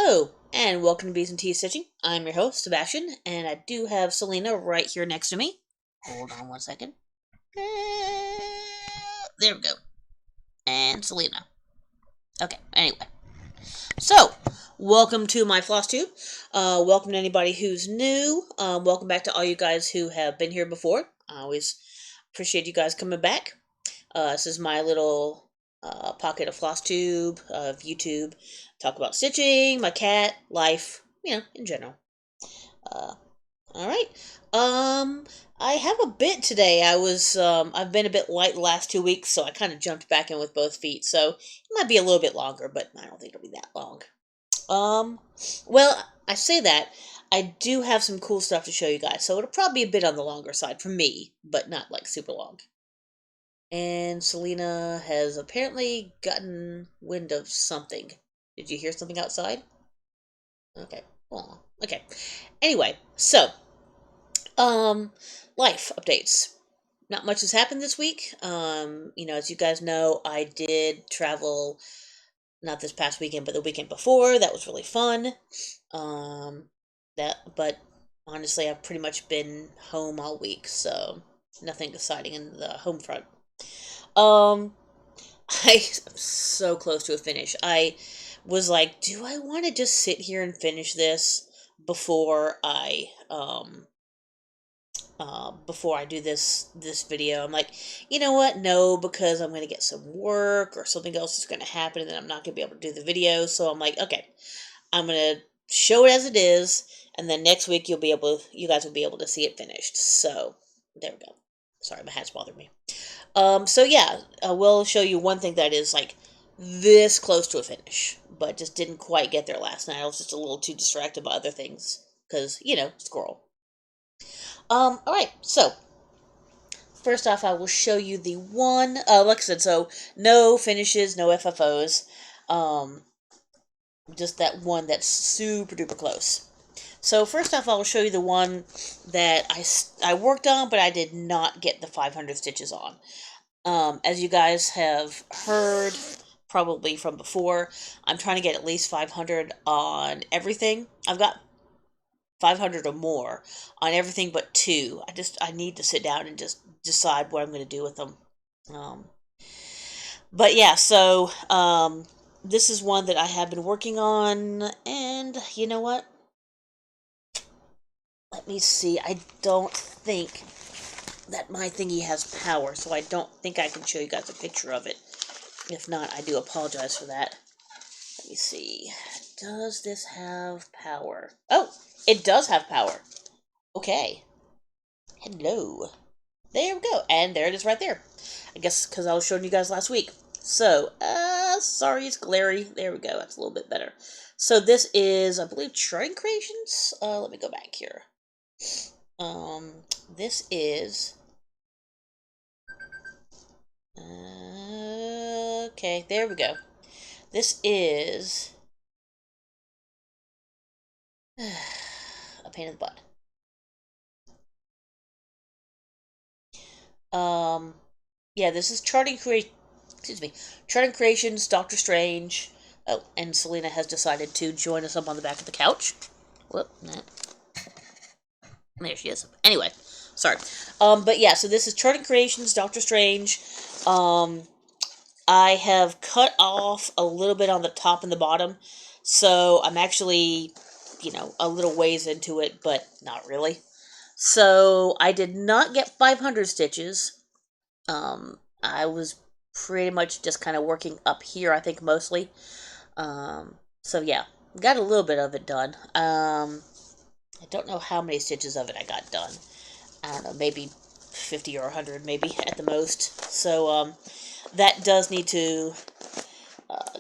Hello, and welcome to Bees and Tea Stitching. I'm your host, Sebastian, and I do have Selena right here next to me. Hold on one second. There we go. And Selena. Okay, anyway. So, welcome to my floss tube. Welcome to anybody who's new. Welcome back to all you guys who have been here before. I always appreciate you guys coming back. This is my little pocket of floss tube of YouTube. Talk about stitching, my cat, life, in general. Uh, all right. I have a bit today. I've been a bit light the last 2 weeks, so I kind of jumped back in with both feet. So it might be a little bit longer, but I don't think it'll be that long. Um, well, I say that. I do have some cool stuff to show you guys, so it'll probably be a bit on the longer side for me, but not like super long. And Selena has apparently gotten wind of something. Did you hear something outside? Okay. Oh, okay. Anyway, so, um, life updates. Not much has happened this week. As you guys know, I did travel not this past weekend, but the weekend before. That was really fun. Um, but honestly, I've pretty much been home all week, so nothing exciting in the home front. Um, I'm so close to a finish. I was like, do I want to just sit here and finish this before I do this video? I'm like, you know what? No, because I'm gonna get some work or something else is gonna happen, and then I'm not gonna be able to do the video. So I'm like, okay, I'm gonna show it as it is, and then next week you guys will be able to see it finished. So there we go. Sorry, my hat's bothered me. So yeah, I will show you one thing that is like this close to a finish, but just didn't quite get there last night. I was just a little too distracted by other things, because, squirrel. Alright, so, first off, I will show you the one, like I said, so, no finishes, no FFOs, just that one that's super duper close. So first off, I will show you the one that I worked on, but I did not get the 500 stitches on. As you guys have heard probably from before, I'm trying to get at least 500 on everything. I've got 500 or more on everything but two. I need to sit down and just decide what I'm going to do with them. Um, but yeah, so this is one that I have been working on, and you know what? Let me see. I don't think that my thingy has power, so I don't think I can show you guys a picture of it. If not, I do apologize for that. Let me see. Does this have power? Oh, it does have power. Okay. Hello. There we go. And there it is right there. I guess because I was showing you guys last week. So, sorry it's glary. There we go. That's a little bit better. So this is, I believe, Charting Creations. Let me go back here. This is... okay, there we go. This is... a pain in the butt. Yeah, this is Charting Creations, Doctor Strange. Oh, and Selena has decided to join us up on the back of the couch. Whoop, nah. There she is. Anyway, sorry. But yeah, so this is Charting Creations, Doctor Strange. I have cut off a little bit on the top and the bottom, so I'm actually, a little ways into it, but not really. So I did not get 500 stitches. I was pretty much just kind of working up here, I think, mostly. So yeah, got a little bit of it done. I don't know how many stitches of it I got done. I don't know, maybe 50 or 100, maybe, at the most. So, that does need to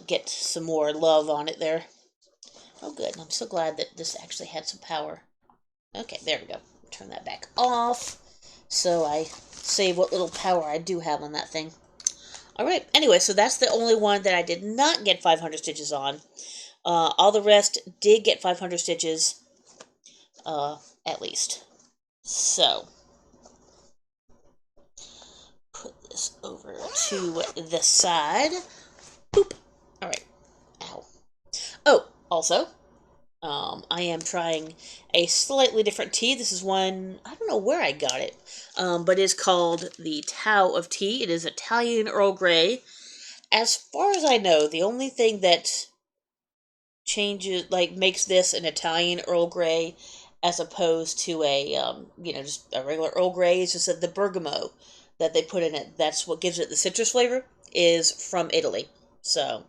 get some more love on it there. Oh, good. I'm so glad that this actually had some power. Okay, there we go. Turn that back off, so I save what little power I do have on that thing. Alright, anyway, so that's the only one that I did not get 500 stitches on. All the rest did get 500 stitches, at least. So, put this over to the side. Boop. Alright. Ow. Oh, also, I am trying a slightly different tea. This is one, I don't know where I got it, but it's called the Tao of Tea. It is Italian Earl Grey. As far as I know, the only thing that changes, like, makes this an Italian Earl Grey as opposed to a, just a regular Earl Grey is just that the bergamot that they put in it, that's what gives it the citrus flavor, is from Italy. So,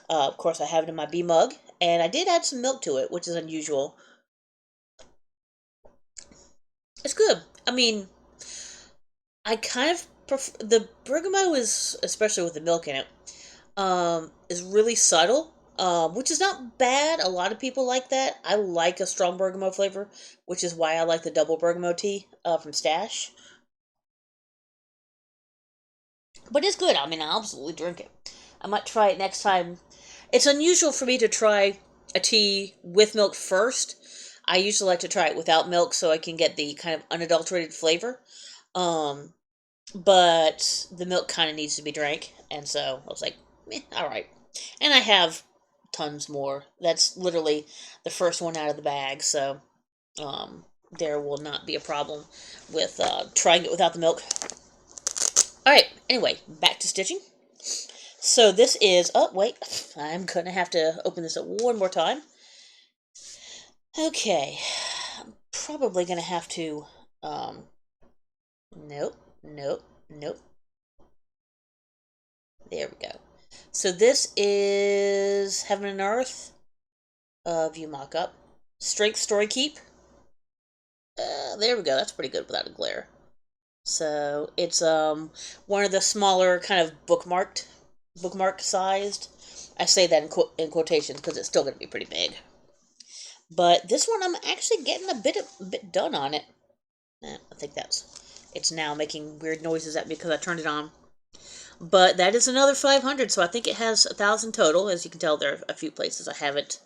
of course, I have it in my bee mug, and I did add some milk to it, which is unusual. It's good. I mean, I kind of prefer the bergamot is, especially with the milk in it, is really subtle, which is not bad. A lot of people like that. I like a strong bergamot flavor, which is why I like the double bergamot tea from Stash. But it's good. I mean, I'll absolutely drink it. I might try it next time. It's unusual for me to try a tea with milk first. I usually like to try it without milk so I can get the kind of unadulterated flavor. Um, but the milk kind of needs to be drank, and so I was like, all right. And I have tons more. That's literally the first one out of the bag, so there will not be a problem with trying it without the milk. All right. Anyway, back to stitching. So this is. Oh wait, I'm gonna have to open this up one more time. Okay, I'm probably gonna have to. Nope, nope, nope. There we go. So this is Heaven and Earth. View mock-up. Strength Story Keep. There we go. That's pretty good without a glare. So it's one of the smaller kind of bookmark sized. I say that in quotations because it's still going to be pretty big. But this one I'm actually getting a bit done on it. I think it's now making weird noises at me because I turned it on. But that is another 500, so I think it has 1,000 total. As you can tell, there are a few places I haven't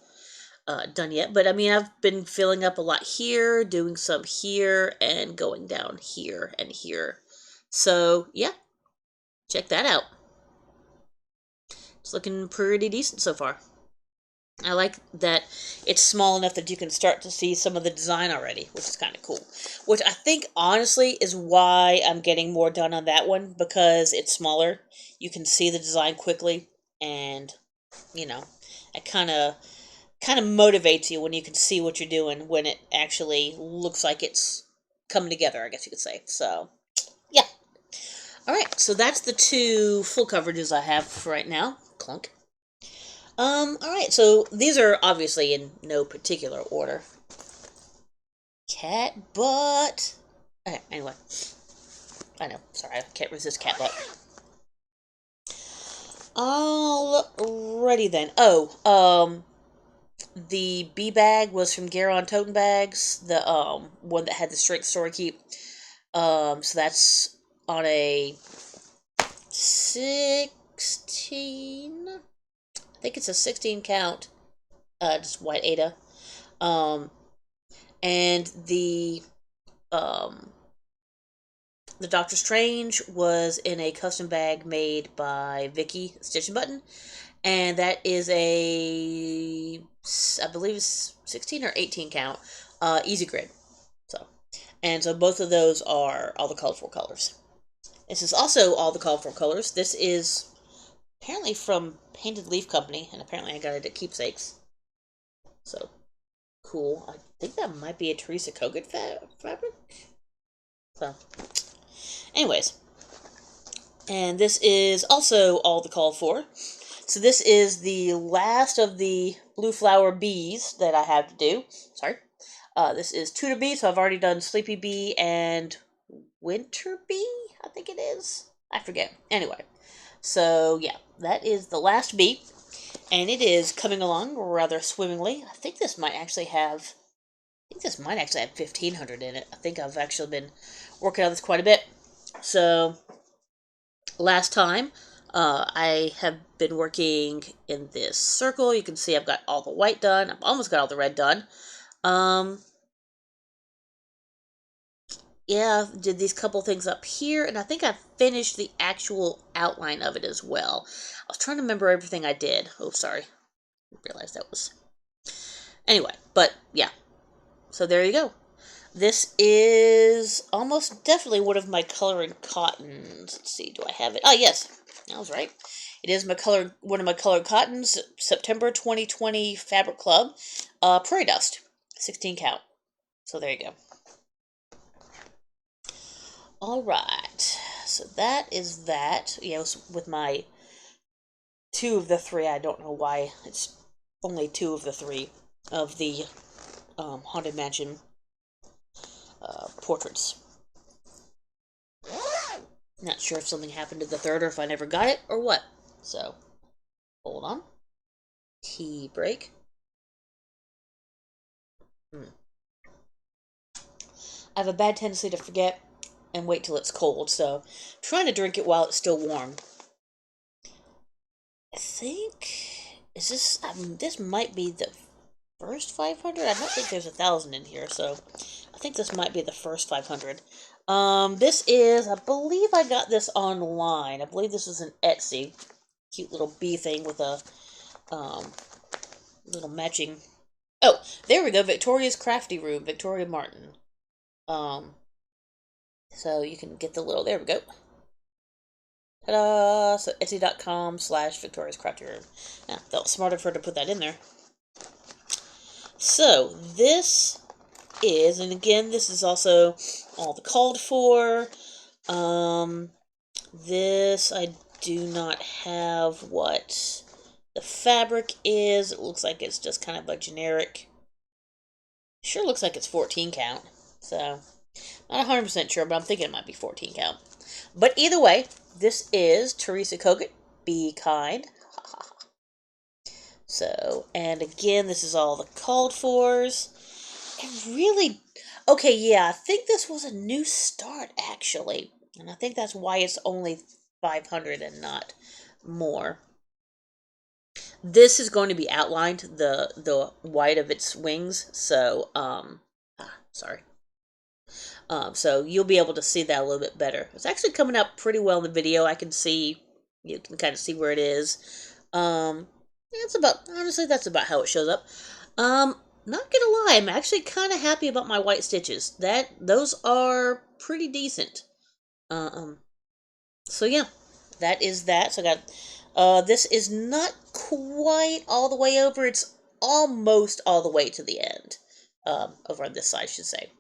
done yet. But I mean, I've been filling up a lot here, doing some here, and going down here and here. So, yeah, check that out. It's looking pretty decent so far. I like that it's small enough that you can start to see some of the design already, which is kind of cool. Which I think, honestly, is why I'm getting more done on that one, because it's smaller. You can see the design quickly, and, it kind of motivates you when you can see what you're doing when it actually looks like it's coming together, I guess you could say. So, yeah. All right, so that's the two full coverages I have for right now. Clunk. All right, so these are obviously in no particular order. Cat butt. Okay, anyway. I know, sorry, I can't resist cat butt. Alrighty then. The bee bag was from Garon Toten Bags, the one that had the straight story keep. So that's on a 16. I think it's a 16 count. Just white Ada. Um, and um the Doctor Strange was in a custom bag made by Vicky Stitch and Button, and that is I believe it's 16 or 18 count, easy grid. So both of those are all the colorful colors. This is also all the colorful colors. This is apparently from Painted Leaf Company, and apparently I got it at Keepsakes. So cool. I think that might be a Teresa Kogut fabric. So, anyways, and this is also all the call for. So this is the last of the blue flower bees that I have to do. Sorry. This is Tudor Bee, so I've already done Sleepy Bee and Winter Bee, I think it is. I forget. Anyway, so yeah, that is the last bee, and it is coming along rather swimmingly. I think this might actually have 1,500 in it. I think I've actually been working on this quite a bit. So last time, I have been working in this circle. You can see I've got all the white done. I've almost got all the red done. Yeah, did these couple things up here, and I think I finished the actual outline of it as well. I was trying to remember everything I did. Oh, sorry. I realized that was... Anyway, but yeah. So there you go. This is almost definitely one of my coloring cottons. Let's see, do I have it? Oh, yes. I was right. It is one of my colored cottons, September 2020 Fabric Club, Prairie Dust, 16 count. So there you go. All right. So that is that. Yeah, it was with my two of the three. I don't know why it's only two of the three of the Haunted Mansion portraits. Not sure if something happened to the third or if I never got it or what. So, hold on. Tea break. I have a bad tendency to forget and wait till it's cold, so I'm trying to drink it while it's still warm. I think, is this, this might be the first 500? I don't think there's 1,000 in here, so I think this might be the first 500. This is, I believe I got this online. I believe this is an Etsy. Cute little bee thing with a, little matching. Oh, there we go. Victoria's Crafty Room. Victoria Martin. So you can get the little, there we go. Ta-da! So Etsy.com/Victoria's Crafty Room. Yeah, felt smarter for her to put that in there. So, this is, and again, this is also all the called for. This, I do not have what the fabric is. It looks like it's just kind of a generic, sure looks like it's 14 count. So, not 100% sure, but I'm thinking it might be 14 count. But either way, this is Teresa Kogut, Be Kind. So, and again, this is all the called fors. And really, okay, yeah, I think this was a new start, actually. And I think that's why it's only 500 and not more. This is going to be outlined, the white of its wings, so, sorry. So you'll be able to see that a little bit better. It's actually coming out pretty well in the video. I can see, you can kind of see where it is. It's about, honestly, that's about how it shows up. Not gonna lie, I'm actually kind of happy about my white stitches. Those are pretty decent. So yeah, that is that. So I got, this is not quite all the way over. It's almost all the way to the end. Over on this side, I should say.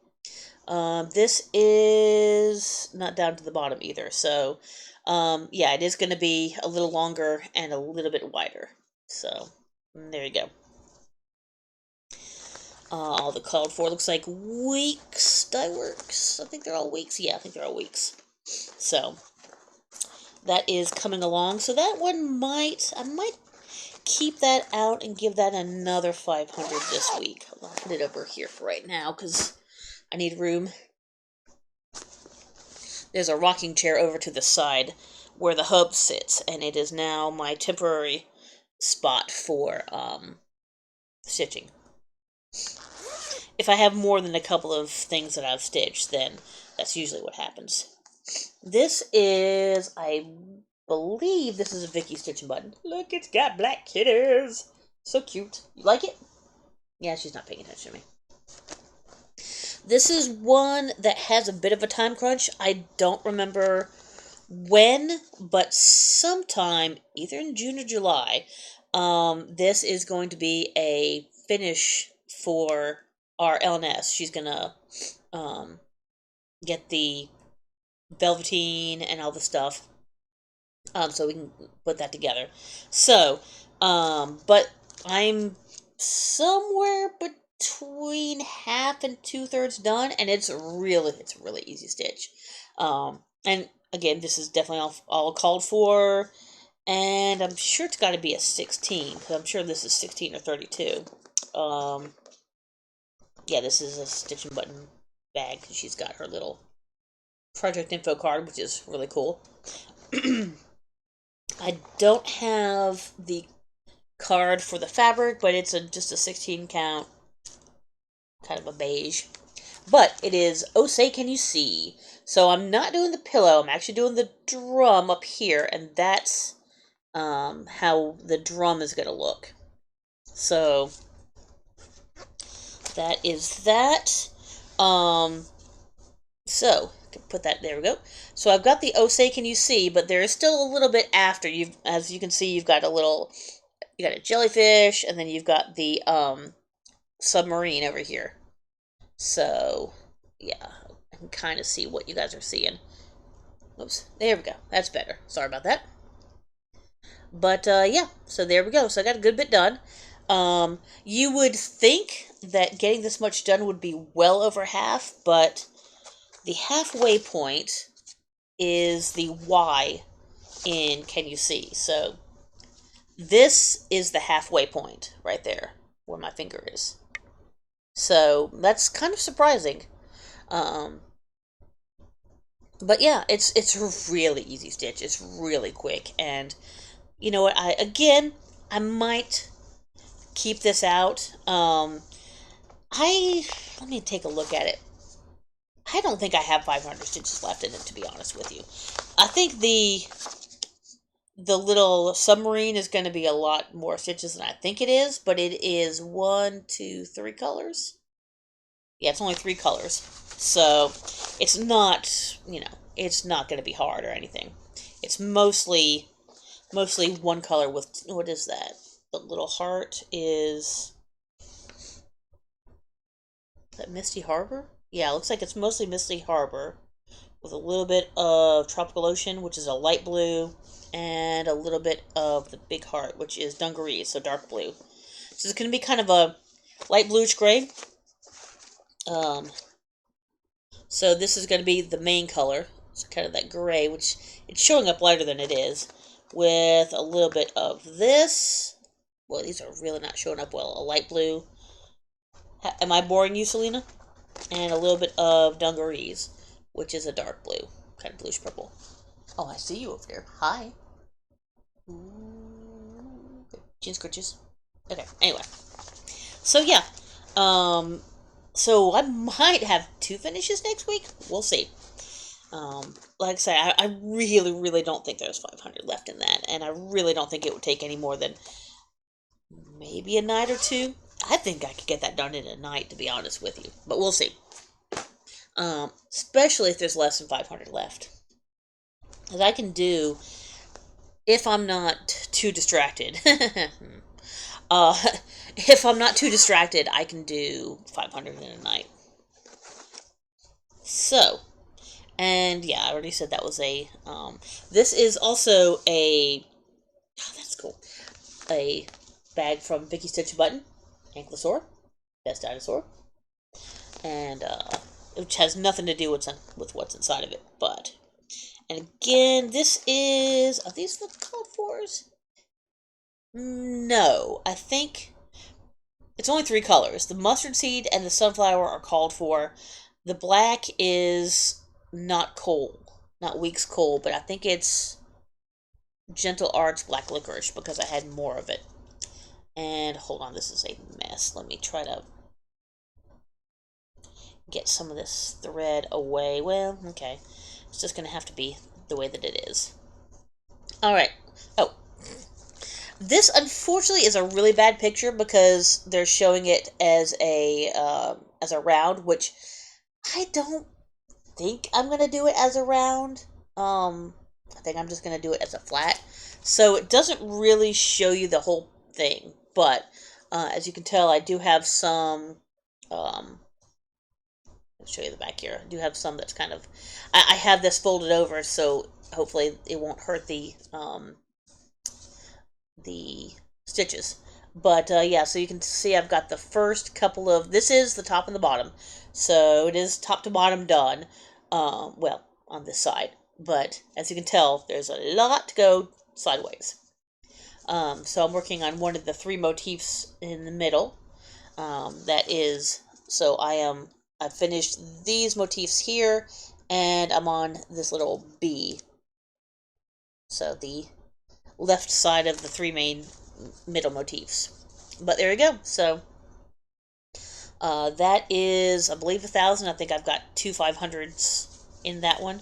This is not down to the bottom either. So, yeah, it is going to be a little longer and a little bit wider. So, there you go. All the called for looks like weeks dye works. I think they're all weeks. Yeah, I think they're all weeks. So, that is coming along. So that one I might keep that out and give that another 500 this week. I'll put it over here for right now because I need room. There's a rocking chair over to the side where the hub sits, and it is now my temporary spot for stitching. If I have more than a couple of things that I've stitched, then that's usually what happens. This is, I believe this is a Vicky stitching button. Look, it's got black kitties. So cute. You like it? Yeah, she's not paying attention to me. This is one that has a bit of a time crunch. I don't remember when, but sometime, either in June or July, this is going to be a finish for our LNS. She's gonna get the velveteen and all the stuff, so we can put that together. So, but I'm somewhere between half and 2/3 done, and it's really easy stitch. And again, this is definitely all called for, and I'm sure it's got to be a 16 because I'm sure this is 16 or 32. Yeah, this is a stitching button bag. She's got her little project info card, which is really cool. I don't have the card for the fabric, but it's just a 16 count, kind of a beige. But it is Oh Say Can You See? So I'm not doing the pillow, I'm actually doing the drum up here, and that's how the drum is going to look. So, that is that. Um, so, put that, there we go. So I've got the "Oh Say Can You See," but there is still a little bit after. As you can see, you've got you got a jellyfish, and then you've got the, submarine over here. So, yeah, I can kind of see what you guys are seeing. Oops, there we go. That's better. Sorry about that. But yeah, so there we go. So I got a good bit done. You would think that getting this much done would be well over half, but the halfway point is the Y in Can You See? So this is the halfway point right there, where my finger is. So that's kind of surprising. Um, but yeah, it's a really easy stitch. It's really quick, and you know what? I might keep this out. I Let me take a look at it. I don't think I have 500 stitches left in it, to be honest with you. I think the little submarine is going to be a lot more stitches than I think it is, but it is one, two, three colors. Yeah, it's only three colors. So it's not, it's not going to be hard or anything. It's mostly one color with, what is that? The little heart is that Misty Harbor? Yeah, it looks like it's mostly Misty Harbor with a little bit of Tropical Ocean, which is a light blue, and a little bit of the Big Heart, which is Dungarees, so dark blue. So it's going to be kind of a light bluish gray. So this is going to be the main color. It's kind of that gray, which it's showing up lighter than it is, with a little bit of this. Well, these are really not showing up well. A light blue. Am I boring you, Selena? And a little bit of Dungarees, which is a dark blue, kind of bluish purple. Oh, I see you over there. Hi. Ooh, chin scratches. Okay, anyway. So, yeah. So I might have two finishes next week. We'll see. Like I say, I really, really don't think there's 500 left in that, and I really don't think it would take any more than maybe a night or two. I think I could get that done in a night, to be honest with you, but we'll see. Especially if there's less than 500 left. As I can do, if I'm not too distracted. uh, if I'm not too distracted, I can do 500 in a night. So, and yeah, I already said that was this is also oh, that's cool. A bag from Vicky Stitch Button, Ankylosaur, Best Dinosaur. And, which has nothing to do with what's inside of it, but. And again, this is, are these the called fors? No, I think it's only three colors. The mustard seed and the sunflower are called for. The black is not coal, not Weeks Coal, but I think it's Gentle Arts Black Licorice because I had more of it. And hold on, this is a mess. Let me try to get some of this thread away. Well, okay. It's just going to have to be the way that it is. Alright. Oh. This, unfortunately, is a really bad picture because they're showing it as a round, which I don't think I'm going to do it as a round. I think I'm just going to do it as a flat. So it doesn't really show you the whole thing. But, as you can tell, I do have some, I'll show you the back here. I do have some that's kind of, I have this folded over, so hopefully it won't hurt the stitches. But yeah, so you can see I've got the first couple of, this is the top and the bottom. So it is top to bottom done, well, on this side. But as you can tell, there's a lot to go sideways. So I'm working on one of the three motifs in the middle. That is, so I've finished these motifs here, and I'm on this little bee. So the left side of the three main middle motifs. But there we go. So that is, I believe, 1,000. I think I've got two 500s in that one.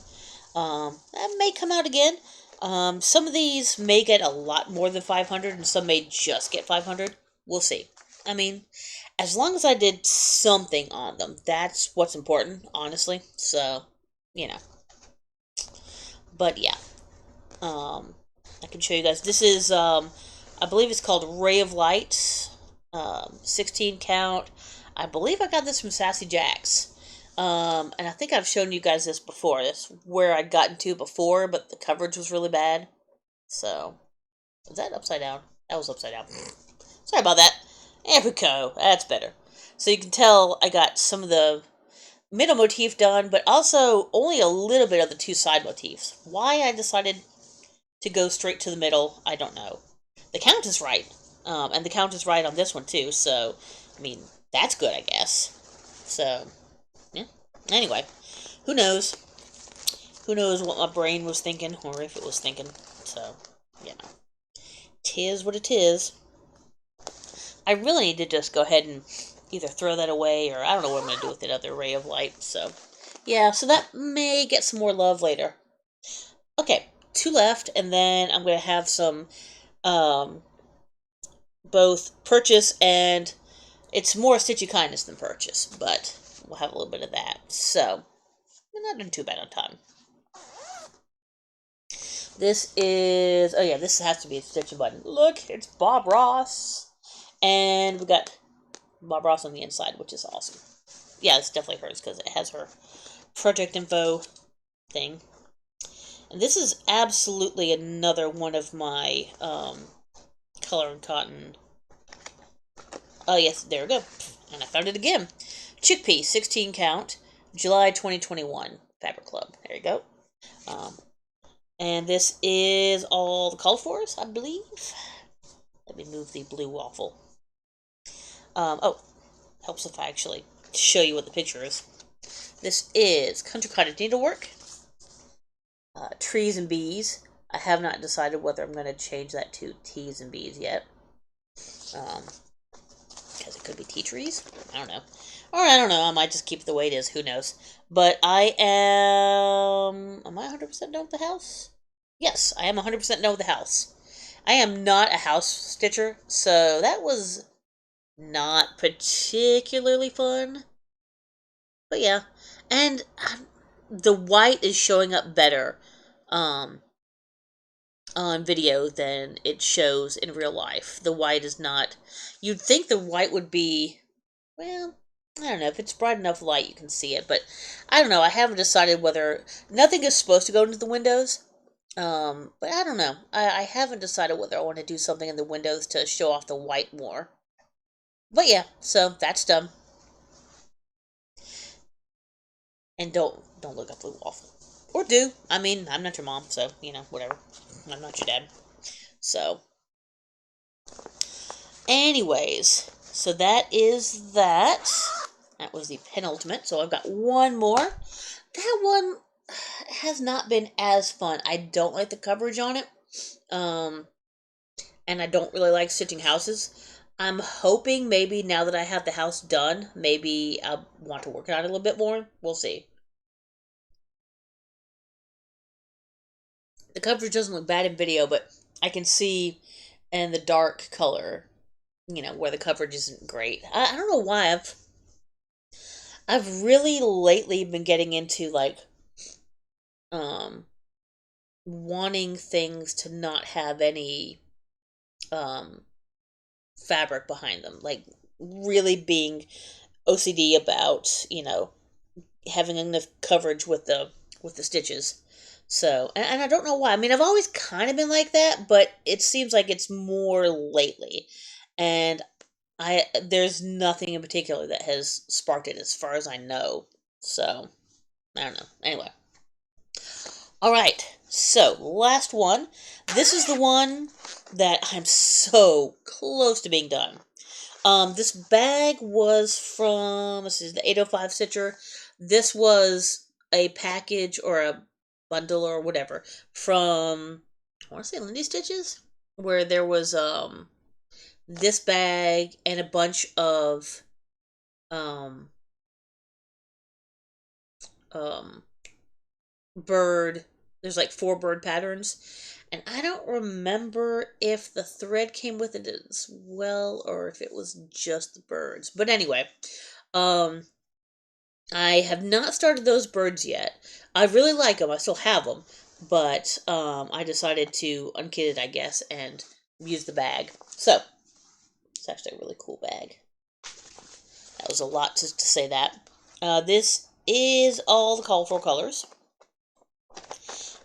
That may come out again. Some of these may get a lot more than 500, and some may just get 500. We'll see. I mean, as long as I did something on them, that's what's important, honestly. So, you know. But yeah, I can show you guys. This is, I believe it's called Ray of Light, 16 count. I believe I got this from Sassy Jacks. And I think I've shown you guys this before. This where I'd gotten to before, but the coverage was really bad. So, is that upside down? That was upside down. Sorry about that. There we go. That's better. So you can tell I got some of the middle motif done, but also only a little bit of the two side motifs. Why I decided to go straight to the middle, I don't know. The count is right. And the count is right on this one too, so, I mean, that's good, I guess. So, yeah. Anyway, who knows? Who knows what my brain was thinking, or if it was thinking. So, you know. Tis what it is. I really need to just go ahead and either throw that away, or I don't know what I'm going to do with that other ray of light. So, yeah, so that may get some more love later. Okay, two left, and then I'm going to have some both purchase and it's more stitchy kindness than purchase, but we'll have a little bit of that. So, we're not doing too bad on time. This is, oh yeah, this has to be a stitching button. Look, it's Bob Ross. And we got Bob Ross on the inside, which is awesome. Yeah, it's definitely hers because it has her project info thing. And this is absolutely another one of my color and cotton. Oh yes, there we go. And I found it again. Chickpea, 16 count, July 2021, Fabric Club. There you go. And this is all the call for, I believe. Let me move the blue waffle. Oh, helps if I actually show you what the picture is. This is Country Cottage Needlework, Trees and Bees. I have not decided whether I'm going to change that to Teas and Bees yet. Because it could be tea trees. I don't know. Or I don't know. I might just keep it the way it is. Who knows? But I am... Am I 100% done with the house? Yes, I am 100% done with the house. I am not a house stitcher, so that was not particularly fun. But yeah. And the white is showing up better on video than it shows in real life. The white is not... You'd think the white would be... Well, I don't know. If it's bright enough light, you can see it. But I don't know. I haven't decided whether... Nothing is supposed to go into the windows. But I don't know. I haven't decided whether I want to do something in the windows to show off the white more. But yeah, so that's done. And don't look up the waffle. Or do. I mean, I'm not your mom, so, you know, whatever. I'm not your dad. So, anyways, so that is that. That was the penultimate, so I've got one more. That one has not been as fun. I don't like the coverage on it. And I don't really like stitching houses. I'm hoping maybe now that I have the house done, maybe I'll want to work on it a little bit more. We'll see. The coverage doesn't look bad in video, but I can see in the dark color, you know, where the coverage isn't great. I don't know why. I've really lately been getting into like um wanting things to not have any um fabric behind them. Like really being OCD about, you know, having enough coverage with the stitches. So, and I don't know why. I mean, I've always kind of been like that, but it seems like it's more lately. And there's nothing in particular that has sparked it as far as I know. So, I don't know. Anyway. All right. So, last one. This is the one that I'm so close to being done. This bag was from, this is the 805 Stitcher. This was a package or a bundle or whatever from, I want to say Lindy Stitches, where there was this bag and a bunch of um bird there's like 4 bird patterns. And I don't remember if the thread came with it as well or if it was just the birds. But anyway, um, I have not started those birds yet. I really like them. I still have them. But I decided to unkit it, I guess, and use the bag. So, it's actually a really cool bag. That was a lot to say that. This is all the colorful colors.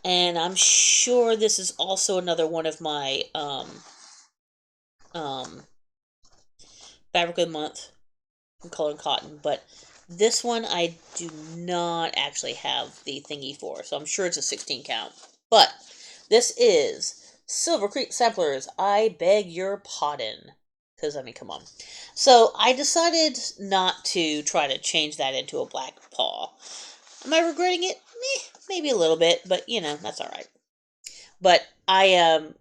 And I'm sure this is also another one of my um, Fabric of the Month Color and Cotton. But this one I do not actually have the thingy for. So I'm sure it's a 16 count. But this is Silver Creek Samplers, I Beg Your Pardon. Because, I mean, come on. So I decided not to try to change that into a black paw. Am I regretting it? Maybe a little bit, but you know, that's alright. But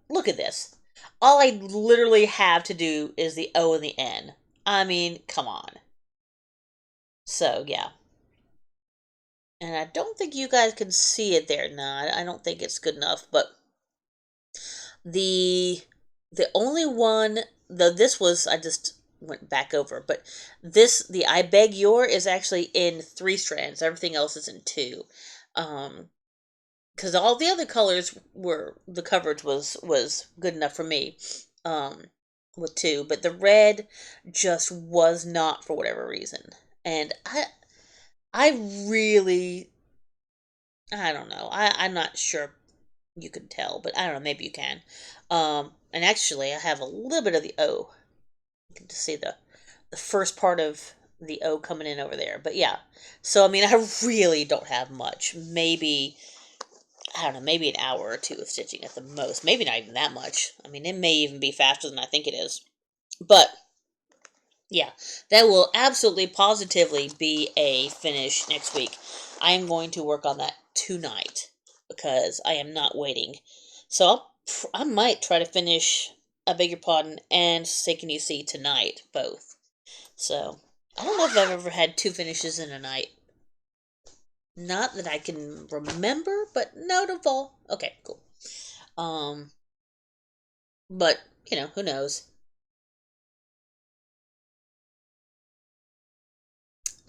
look at this. All I literally have to do is the O and the N. I mean, come on. So, yeah. And I don't think you guys can see it there. No, I don't think it's good enough, but the only one, though this was, I just went back over, but this, the I Beg Your is actually in 3 strands. Everything else is in 2. Because all the other colors were, the coverage was good enough for me, with 2, but the red just was not for whatever reason. And I really, I don't know, I'm not sure you can tell, but I don't know, maybe you can. And actually I have a little bit of the O. You can just see the first part of the O coming in over there. But yeah, so I mean, I really don't have much. Maybe, I don't know, maybe an hour or 2 of stitching at the most. Maybe not even that much. I mean, it may even be faster than I think it is. But, yeah, that will absolutely, positively be a finish next week. I am going to work on that tonight because I am not waiting. So I might try to finish I Beg Your Pardon and Say Can You See tonight, both. So, I don't know if I've ever had 2 finishes in a night. Not that I can remember, but no, don't fall. Okay, cool. Um, but, you know, who knows?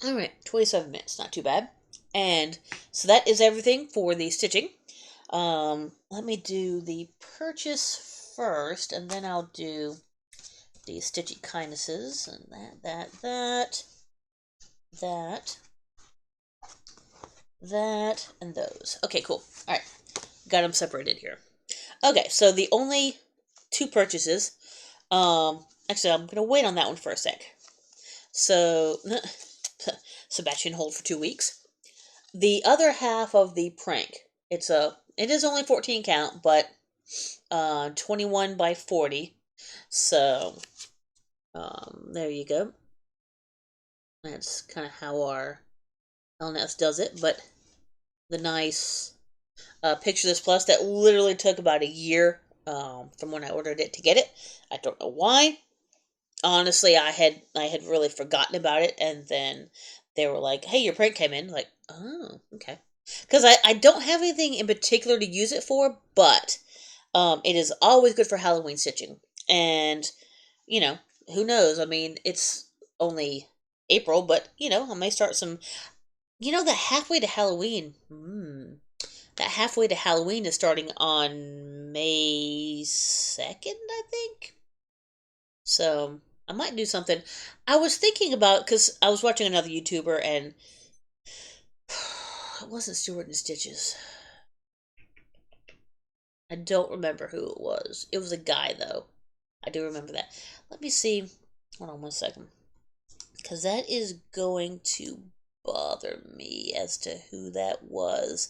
Alright, 27 minutes, not too bad. And so that is everything for the stitching. Let me do the purchase first, and then I'll do the stitchy kindnesses, and that, and those. Okay, cool. Alright, got them separated here. Okay, so the only 2 purchases, actually, I'm going to wait on that one for a sec. So, Sebastian hold for 2 weeks. The other half of the prank, it is only 14 count, but 21 by 40. So, there you go. That's kind of how our LNS does it, but the nice Picture This Plus that literally took about a year from when I ordered it to get it. I don't know why. Honestly, I had really forgotten about it, and then they were like, "Hey, your print came in." Like, oh, okay. Because I don't have anything in particular to use it for, but it is always good for Halloween stitching. And you know, who knows? I mean, it's only April, but you know, I may start some. You know, that halfway to Halloween. That halfway to Halloween is starting on May 2nd, I think. So I might do something. I was thinking about, because I was watching another YouTuber, and it wasn't Stewart and Stitches. I don't remember who it was. It was a guy, though. I do remember that. Let me see. Hold on one second. Because that is going to bother me as to who that was.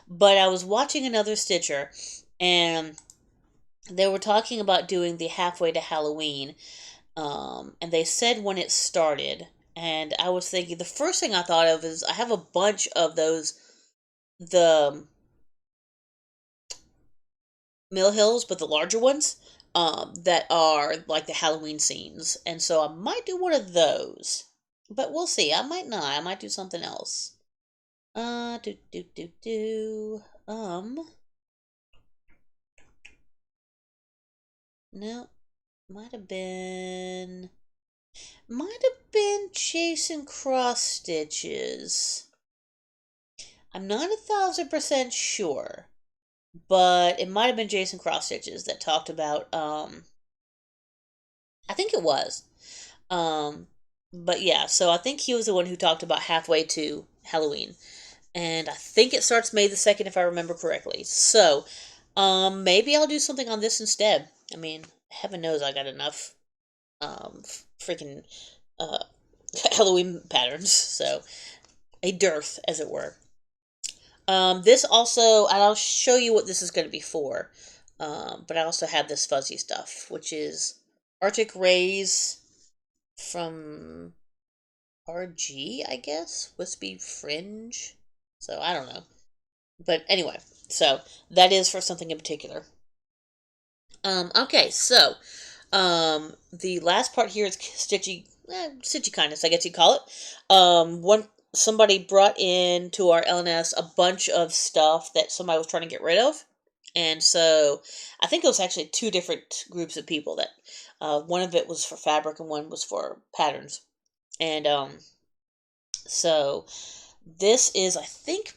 But I was watching another Stitcher, and they were talking about doing the halfway to Halloween. And they said when it started. And I was thinking, the first thing I thought of is I have a bunch of those, the Mill Hills, but the larger ones, that are like the Halloween scenes. And so I might do one of those. But we'll see. I might not. I might do something else. Do. No, might have been... Might have been Jason Cross Stitches. I'm not 1,000% sure, but it might have been Jason Cross Stitches that talked about, I think it was. Um, but yeah, so I think he was the one who talked about halfway to Halloween. And I think it starts May the 2nd if I remember correctly. So, maybe I'll do something on this instead. I mean, heaven knows I got enough, freaking, uh, Halloween patterns. So, a dearth, as it were. This also, and I'll show you what this is going to be for. But I also have this fuzzy stuff, which is Arctic Rays from RG, I guess? Wispy Fringe? So, I don't know. But anyway, so that is for something in particular. Okay, so the last part here is stitchy, stitchy kindness, I guess you call it. One somebody brought in to our LNS a bunch of stuff that somebody was trying to get rid of, and so I think it was actually two different groups of people that one of it was for fabric and one was for patterns, and so this is, I think,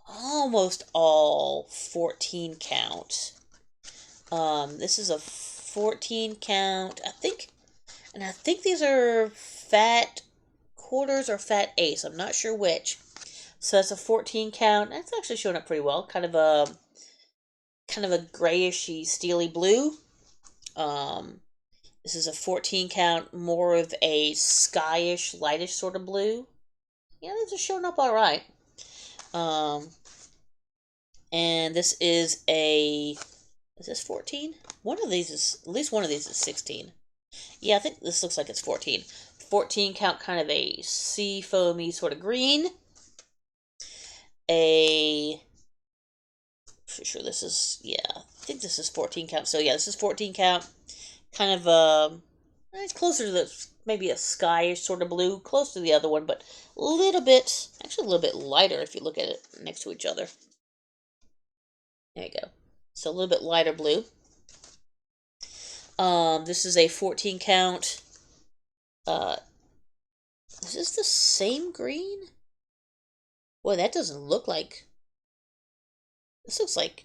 almost all 14 count. This is a 14 count, I think, and I think these are fat quarters or fat eighths. I'm not sure which. So that's a 14 count. That's actually showing up pretty well. Kind of a grayishy steely blue. Um, this is a 14 count, more of a skyish, lightish sort of blue. Yeah, these are showing up all right. Um, and this is a... Is this 14? One of these is... At least one of these is 16. Yeah, I think this looks like it's 14. 14 count, kind of a sea foamy sort of green. For sure this is... Yeah, I think this is 14 count. So yeah, this is 14 count. Kind of, it's closer to the... Maybe a skyish sort of blue. Close to the other one, but a little bit... Actually, a little bit lighter if you look at it next to each other. There you go. So a little bit lighter blue. This is a 14 count. Is this the same green? Boy, that doesn't look like... This looks like...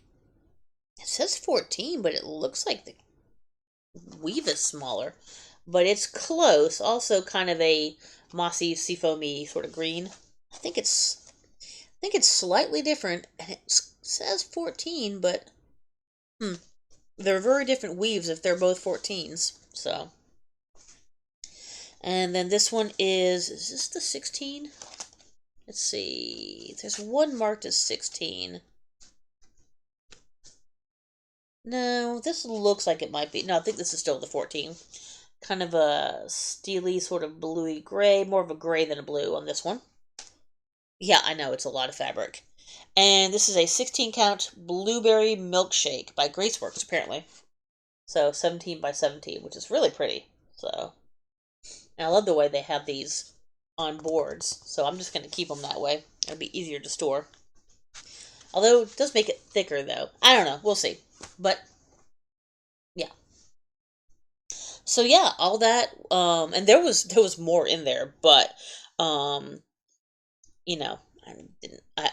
It says 14, but it looks like the weave is smaller. But it's close. Also kind of a mossy, seafoamy sort of green. I think it's... I think it's slightly different. And it says 14, but... They're very different weaves if they're both 14s. So... And then this one is... Is this the 16? Let's see. There's one marked as 16. No, this looks like it might be. No, I think this is still the 14. Kind of a steely, sort of bluey gray. More of a gray than a blue on this one. Yeah, I know, it's a lot of fabric. And this is a 16 count blueberry milkshake by Graceworks, apparently. So 17 by 17, which is really pretty. So, and I love the way they have these on boards. So I'm just going to keep them that way. It'll be easier to store. Although it does make it thicker, though. I don't know. We'll see. But yeah. So yeah, all that. And there was more in there, but um, you know, I didn't. I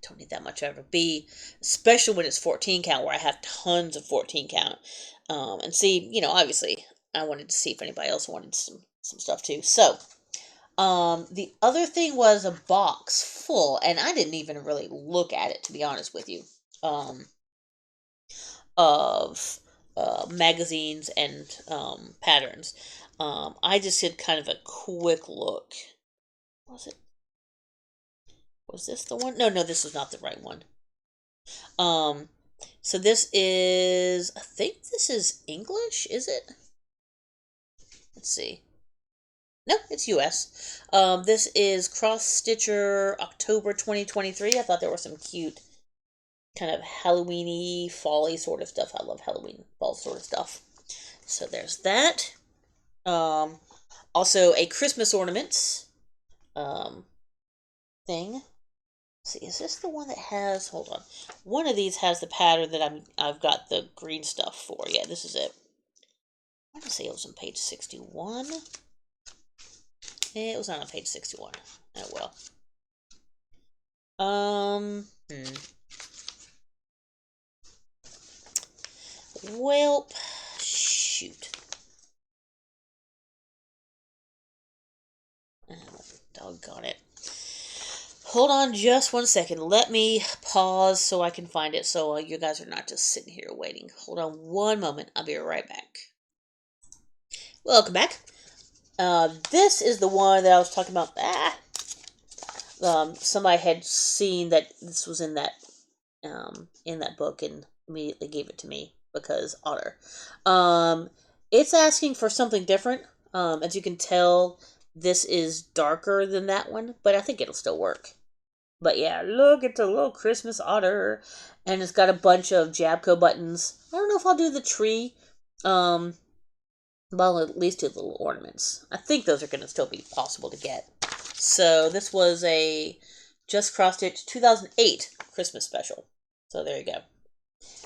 don't need that much ever. B, especially when it's 14 count, where I have tons of 14 count. And see, obviously, I wanted to see if anybody else wanted some stuff too. So, the other thing was a box full, and I didn't even really look at it, to be honest with you. Um, of magazines and patterns. I just did kind of a quick look. Was it? Was this the one? No, no, this was not the right one. Um, so this is, I think this is English, is it? Let's see. No, it's US. This is Cross Stitcher October 2023. I thought there were some cute kind of Halloweeny, fall-y sort of stuff. I love Halloween fall sort of stuff. So there's that. Um, Also a Christmas ornaments thing. see, is this the one that has, hold on. One of these has the pattern that I've got the green stuff for. Yeah, this is it. I want to say it was on page 61. It was not on page 61. Oh well. Well, shoot. Oh, doggone it. Hold on just one second. Let me pause so I can find it so you guys are not just sitting here waiting. Hold on one moment. I'll be right back. Welcome back. This is the one that I was talking about. Somebody had seen that this was in that book and immediately gave it to me because Otter. It's asking for something different. As you can tell, this is darker than that one, but I think it'll still work. But yeah, look, it's a little Christmas otter, and it's got a bunch of Jabco buttons. I don't know if I'll do the tree. Well, at least do the little ornaments. I think those are going to still be possible to get. So this was a Just Cross Stitch 2008 Christmas special. So there you go.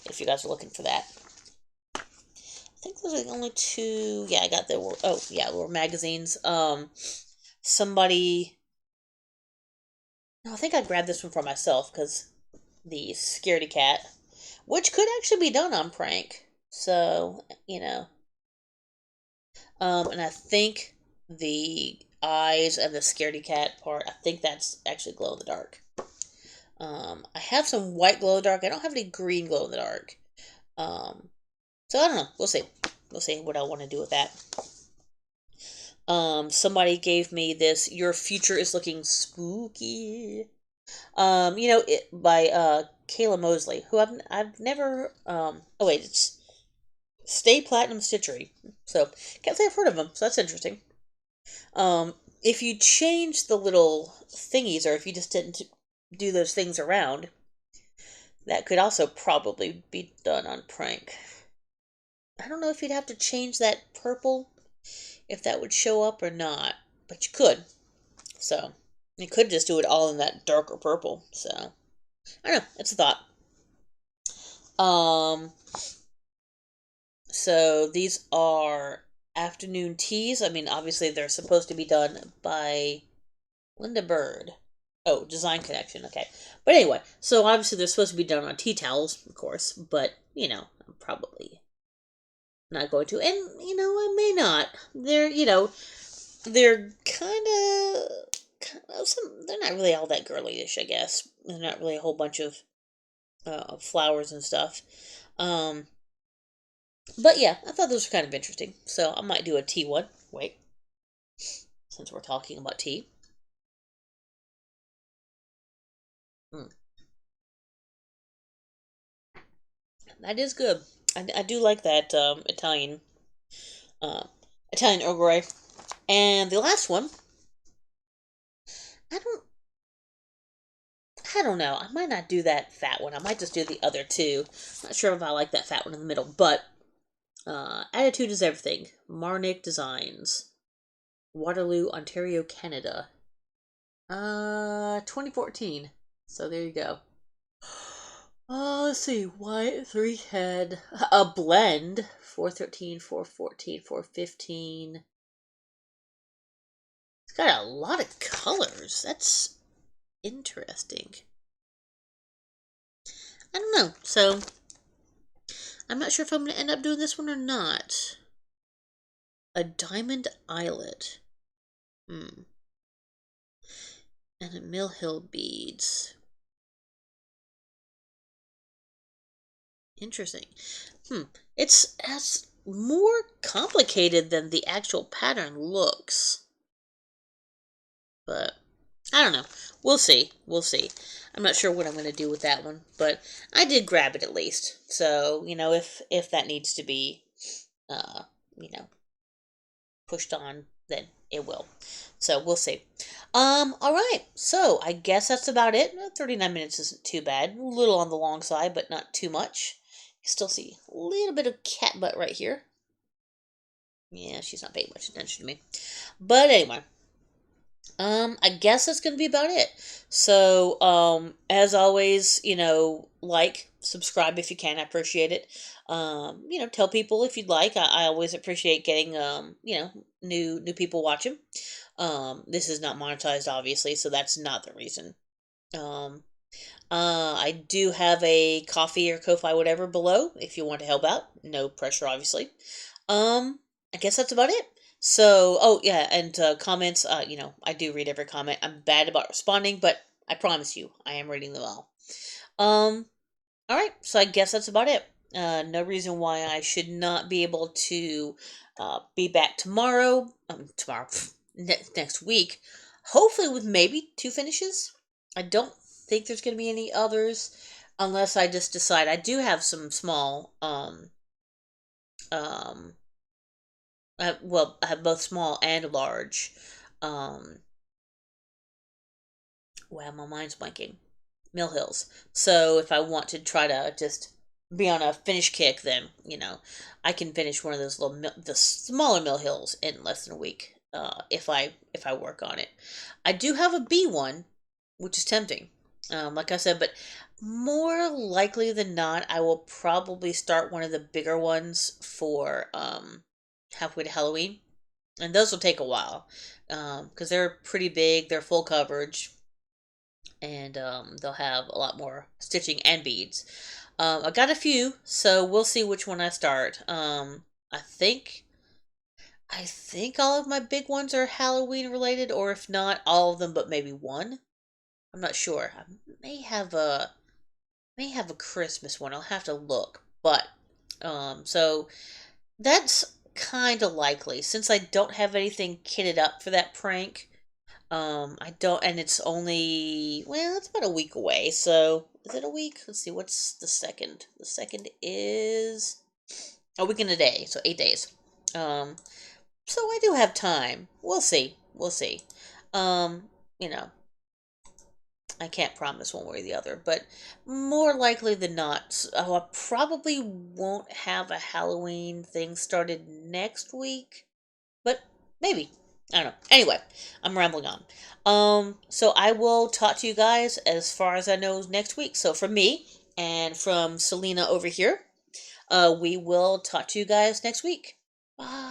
If you guys are looking for that. I think those are the only two. Yeah, I got the. Oh, yeah, little magazines. Somebody. No, I think I grabbed this one for myself because the Scaredy Cat, which could actually be done on prank. So, you know. And I think the eyes and the Scaredy Cat part, I think that's actually glow in the dark. I have some white glow in the dark. I don't have any green glow in the dark. So I don't know. We'll see. We'll see what I want to do with that. Somebody gave me this. Your future is looking spooky. By Kayla Mosley, who I've never. Oh wait, it's Stay Platinum Stitchery. So can't say I've heard of them. So that's interesting. If you change the little thingies, or if you just didn't do those things around, that could also probably be done on prank. I don't know if you'd have to change that purple, if that would show up or not, but you could. So you could just do it all in that darker purple. So I don't know. It's a thought. So these are afternoon teas. I mean, obviously they're supposed to be done by Linda Bird. Oh, Design Connection. Okay. But anyway, so obviously they're supposed to be done on tea towels, of course, but, I'm probably not going to. And, I may not. They're kind of they're not really all that girly-ish, I guess. They're not really a whole bunch of flowers and stuff. But yeah, I thought those were kind of interesting. So I might do a tea one. Wait. Since we're talking about tea. That is good. I do like that uh, Italian Earl Grey. And the last one, I don't I don't know. I might not do that fat one. I might just do the other two. Not sure if I like that fat one in the middle, but Attitude is Everything. Marnik Designs. Waterloo, Ontario, Canada. 2014. So there you go. Let's see. White, 3 head. A blend. 413, 414, 415. It's got a lot of colors. That's interesting. I don't know. So, I'm not sure if I'm going to end up doing this one or not. A diamond eyelet. And a Mill Hill beads. Interesting. It's more complicated than the actual pattern looks. But I don't know. We'll see. We'll see. I'm not sure what I'm going to do with that one, but I did grab it at least. So, if that needs to be you know, pushed on, then it will. So, we'll see. All right. So, I guess that's about it. 39 minutes isn't too bad. A little on the long side, but not too much. You still see a little bit of cat butt right here. Yeah, she's not paying much attention to me. But anyway, I guess that's gonna be about it. So, as always, like, subscribe if you can. I appreciate it. Tell people if you'd like. I always appreciate getting new people watching. This is not monetized, obviously, so that's not the reason. Um, I do have a coffee or Ko-fi, whatever, below if you want to help out. No pressure, obviously. Um, I guess that's about it. So, oh yeah, and comments. I do read every comment. I'm bad about responding, but I promise you, I am reading them all. Um, all right. So I guess that's about it. No reason why I should not be able to be back tomorrow. Tomorrow, next week. Hopefully with maybe two finishes. I don't think there's going to be any others unless I just decide. I do have some small um I have both small and large. Um, wow, my mind's blanking. Mill Hills. So if I want to try to just be on a finish kick, then I can finish one of those the smaller Mill Hills in less than a week. If I work on it, I do have a B one, which is tempting. Like I said, but more likely than not, I will probably start one of the bigger ones for halfway to Halloween, and those will take a while because they're pretty big. They're full coverage, and they'll have a lot more stitching and beads. I got a few, so we'll see which one I start. I think I think all of my big ones are Halloween related, or if not all of them, but maybe one. I'm not sure. I may have a Christmas one. I'll have to look, but so that's kind of likely since I don't have anything kitted up for that prank. I don't, and it's only, well, it's about a week away. So, is it a week? Let's see, what's the second? The second is a week and a day, so 8 days. Um, so I do have time. We'll see. We'll see. Um, you know, I can't promise one way or the other, but more likely than not, I probably won't have a Halloween thing started next week, but maybe. I don't know. Anyway, I'm rambling on. So I will talk to you guys as far as I know next week. So from me and from Selena over here, we will talk to you guys next week. Bye.